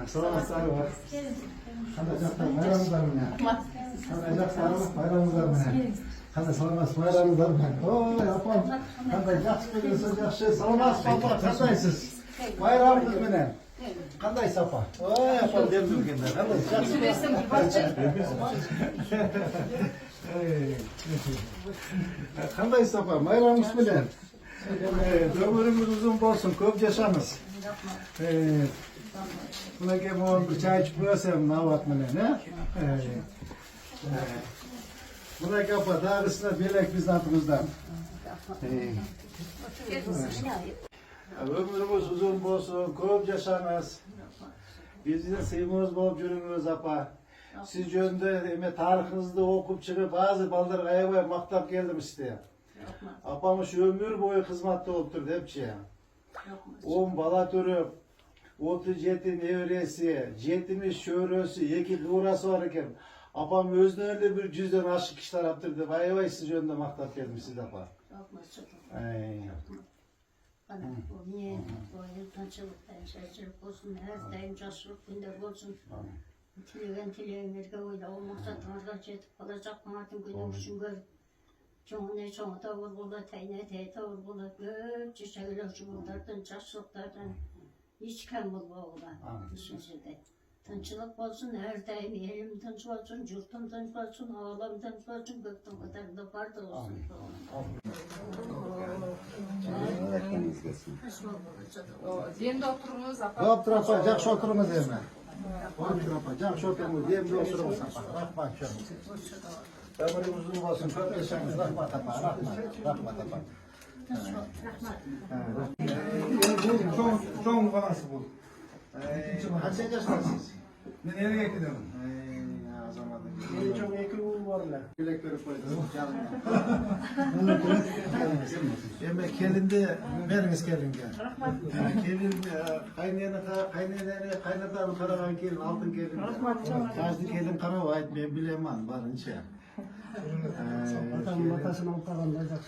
Salamatlar var. Kalacaklar bayramlar mı ne? Kalacaklar bayramlar mı ne? Hadi salamat bayramlar mı ne? Oo yapalım. Hadi yaxşı yaxşı salamat baba kandaysız? Bayramınız mı ne? Kanday sapa? Oo yapalım demdim kendine. Kanday yaxşı. Kanday sapa? Bayramınız mı ne? Ömrümüz uzun olsun, köp yaşamız. Buna gelmem bir çay içip koyasam ne yapma ne? Buna kapa dağısına belek biz altımızdan. Ömrümüz uzun olsun, köp yaşamız. Bizden sevimiz bol yürümüz apa. Siz yönde tarihınızda okup çıkıp bazı baldır kayabaya maktap geldim işte. Apamız ömür boyu hizmette oturdu hepçi. 10 bala törüp, 37 nevresi, 70 şöhresi, 2 durası var iken. Apam özüne öyle bir cüzden aşık işler yaptırdı. Vay vay siz yönde maktap gelmişsiniz apa. Bana o niye o yıltançılıktan şaşırıp olsun, her daim caşırıp günler olsun. Tileğinlerge oyla o maksatlarına жетip kalacak Martin günüm için görüp. Çoğuna çoğuna tavır bula, teyne tavır bula, göpçe şeyler çubuğlardan, caşırıklardan hiç kem bulma ola düşüncede. Tınçılık olsun, her daim elim tınç olsun, yurtum tınç olsun, ağlam tınç olsun, göktüm kadar da barda olsun. Demde oturunuz apa. Hop trapa, жақсы oturunuz evine. Hop trapa, жақсы oturunuz, demde oturunuz apa. Rahmat şöyle. Ömrümüz uzun olsun, köp yaşayınız, rahmat apa, rahmat apa. Çoğun balası bu. Kaç yaşındasınız? Ben eve gidiyorum. Beni çok ekil varlar. Bilekleri koydum. Yemek kelinde veriniz kelin gel. Kelin kaynatan karavan kelin, altın kelin. Kazdı kelin karavan ait ben bilemem varınca. Matasına utanacak.